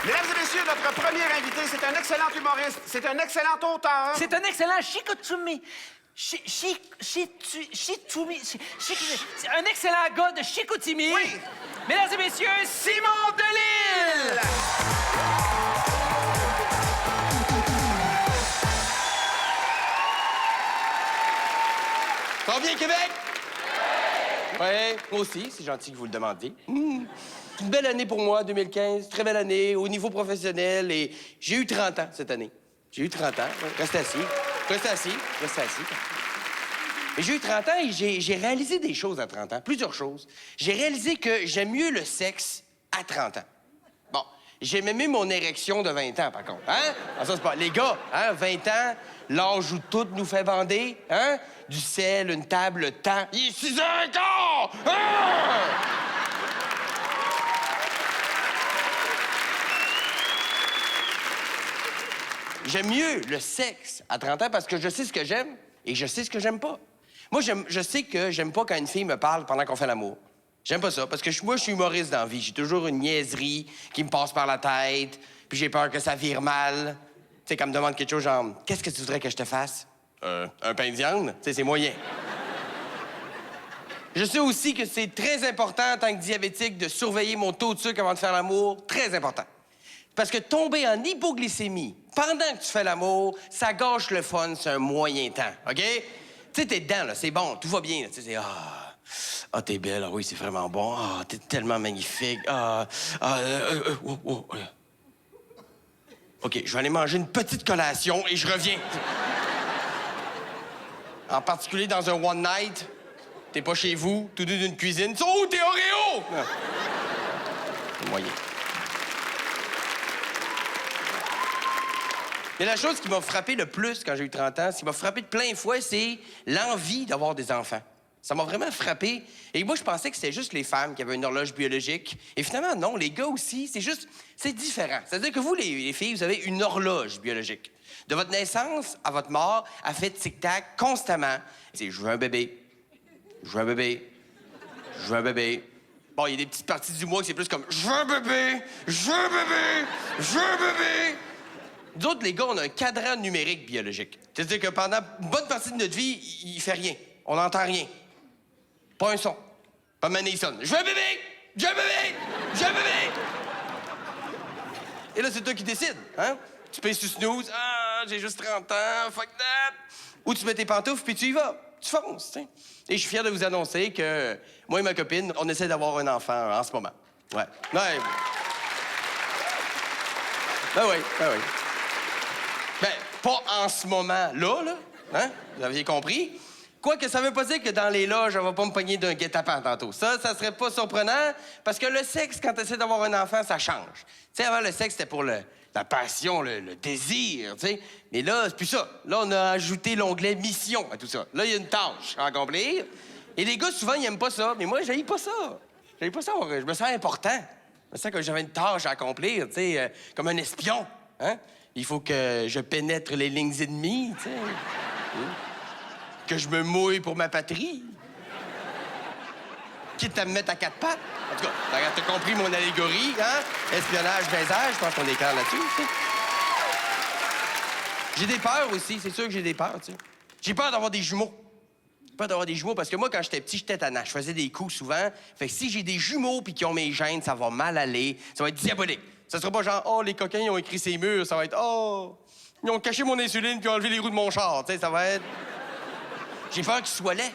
Mesdames et messieurs, notre premier invité, c'est un excellent humoriste, c'est un excellent auteur. C'est un excellent Chicoutimi. C'est un excellent gars de Chicoutimi. Oui. Mesdames et messieurs, Simon Delille! Ça va bien, Québec? Oui, moi aussi, c'est gentil que vous le demandiez. C'est une belle année pour moi, 2015. Très belle année au niveau professionnel. Et j'ai eu 30 ans cette année. J'ai eu 30 ans. Restez assis. Restez assis. Restez assis. Et j'ai eu 30 ans et j'ai réalisé des choses à 30 ans. Plusieurs choses. J'ai réalisé que j'aime mieux le sexe à 30 ans. Bon, j'aimais mieux mon érection de 20 ans, par contre. Hein? Ah, ça, c'est pas... Les gars, hein, 20 ans, l'âge où tout nous fait bander, hein? Du sel, une table, le temps. Il est 6h15! Hein? J'aime mieux le sexe à 30 ans parce que je sais ce que j'aime et je sais ce que j'aime pas. Moi, je sais que j'aime pas quand une fille me parle pendant qu'on fait l'amour. J'aime pas ça, parce que moi, je suis humoriste dans la vie. J'ai toujours une niaiserie qui me passe par la tête, puis j'ai peur que ça vire mal. Tu sais, quand elle me demande quelque chose, genre, qu'est-ce que tu voudrais que je te fasse? Un pain de viande? Tu sais, c'est moyen. Je sais aussi que c'est très important, en tant que diabétique, de surveiller mon taux de sucre avant de faire l'amour. Très important. Parce que tomber en hypoglycémie pendant que tu fais l'amour, ça gâche le fun, c'est un moyen temps, OK? Tu sais, t'es dedans, là, c'est bon, tout va bien, là. Tu sais, c'est... Ah, t'es belle, ah oui, c'est vraiment bon. Ah, t'es tellement magnifique. OK, je vais aller manger une petite collation et je reviens. En particulier dans un one night, t'es pas chez vous, tout nu d'une cuisine. Ils sont où tes Oreos? Non. C'est moyen. Mais la chose qui m'a frappé le plus quand j'ai eu 30 ans, ce qui m'a frappé de plein fouet, c'est l'envie d'avoir des enfants. Ça m'a vraiment frappé. Et moi, je pensais que c'était juste les femmes qui avaient une horloge biologique. Et finalement, non, les gars aussi, c'est différent. C'est-à-dire que vous, les filles, vous avez une horloge biologique. De votre naissance à votre mort, elle fait tic-tac constamment. C'est « je veux un bébé, je veux un bébé, je veux un bébé ». Bon, il y a des petites parties du mois que c'est plus comme « je veux un bébé, je veux un bébé, je veux un bébé ». Nous autres, les gars, on a un cadran numérique biologique. C'est-à-dire que pendant une bonne partie de notre vie, il fait rien. On n'entend rien. Pas un son. Pas mané, il sonne. Je veux un bébé! Je veux un bébé! Je veux un bébé! Et là, c'est toi qui décides, hein? Tu payes sur snooze. Ah, j'ai juste 30 ans, fuck that! Ou tu mets tes pantoufles puis tu y vas. Tu fonces, tu sais. Et je suis fier de vous annoncer que moi et ma copine, on essaie d'avoir un enfant en ce moment. Ouais. Ouais. Ben oui, ben oui. Ben, pas en ce moment-là, là. Hein? Vous aviez compris? Quoique, ça veut pas dire que dans les loges, on va pas me pogner d'un guet-apens tantôt. Ça serait pas surprenant, parce que le sexe, quand tu essaies d'avoir un enfant, ça change. Tu sais, avant, le sexe, c'était pour la passion, le désir, tu sais. Mais là, c'est plus ça. Là, on a ajouté l'onglet « mission » à tout ça. Là, il y a une tâche à accomplir. Et les gars, souvent, ils aiment pas ça. Mais moi, j'haïs pas ça. J'haïs pas ça. Je me sens important. Je me sens que j'avais une tâche à accomplir, tu sais, comme un espion, hein? Il faut que je pénètre les lignes ennemies, tu sais. Que je me mouille pour ma patrie. Quitte à me mettre à quatre pattes. En tout cas, t'as compris mon allégorie, hein? Espionnage, baisage, je pense qu'on est clair là-dessus, tu sais. J'ai des peurs aussi, c'est sûr que j'ai des peurs, tu sais. J'ai peur d'avoir des jumeaux. J'ai peur d'avoir des jumeaux parce que moi, quand j'étais petit, j'étais tannant. Je faisais des coups souvent. Fait que si j'ai des jumeaux puis qui ont mes gènes, ça va mal aller. Ça va être diabolique. Ça sera pas genre, oh, les coquins, ils ont écrit ces murs. Ça va être, oh, ils ont caché mon insuline puis enlevé les roues de mon char. Tu sais, ça va être... J'ai peur qu'il soit laid.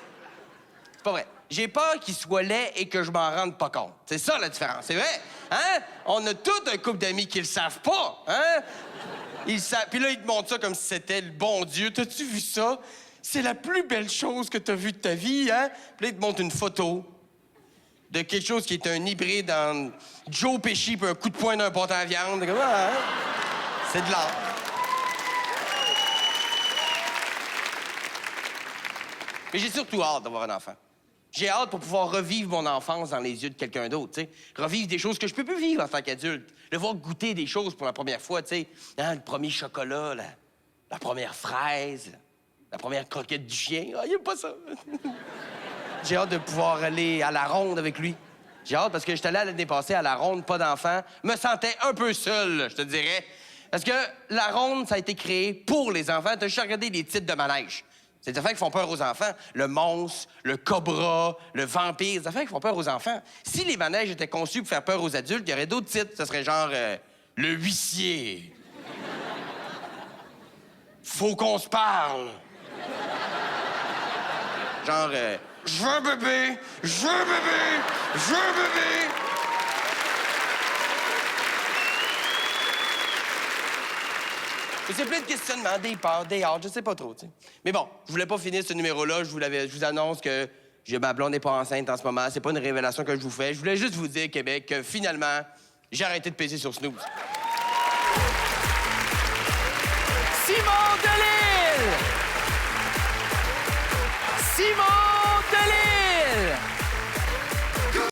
C'est pas vrai. J'ai peur qu'il soit laid et que je m'en rende pas compte. C'est ça, la différence. C'est vrai? Hein? On a tout un couple d'amis qui le savent pas. Hein? Ils savent... Puis là, ils te montrent ça comme si c'était le bon Dieu. T'as-tu vu ça? C'est la plus belle chose que t'as vue de ta vie, hein? Puis là, ils te montrent une photo de quelque chose qui est un hybride entre Joe Pesci puis un coup de poing d'un pâte à viande. Hein? C'est de l'art. Mais j'ai surtout hâte d'avoir un enfant. J'ai hâte pour pouvoir revivre mon enfance dans les yeux de quelqu'un d'autre, tu sais. Revivre des choses que je peux plus vivre en tant qu'adulte. Le voir goûter des choses pour la première fois, tu sais. Hein, le premier chocolat, la première fraise, la première croquette du chien. Ah, il aime pas ça. J'ai hâte de pouvoir aller à la ronde avec lui. J'ai hâte parce que j'étais allé l'année passée à la ronde, pas d'enfants. Me sentais un peu seul, je te dirais. Parce que la ronde, ça a été créé pour les enfants. T'as juste regardé les titres de manège. C'est des affaires qui font peur aux enfants. Le monstre, le cobra, le vampire, des affaires qui font peur aux enfants. Si les manèges étaient conçus pour faire peur aux adultes, il y aurait d'autres titres. Ça serait genre le huissier. Faut qu'on se parle. Genre, je veux un bébé, je veux un bébé, je veux un bébé. Et c'est plein de questionnements, des peurs, des hâtes, je sais pas trop, tu sais. Mais bon, je voulais pas finir ce numéro-là. Je vous annonce que ma blonde n'est pas enceinte en ce moment. C'est pas une révélation que je vous fais. Je voulais juste vous dire, Québec, que finalement, j'ai arrêté de peser sur Snooze. Simon Delille! Simon Delille!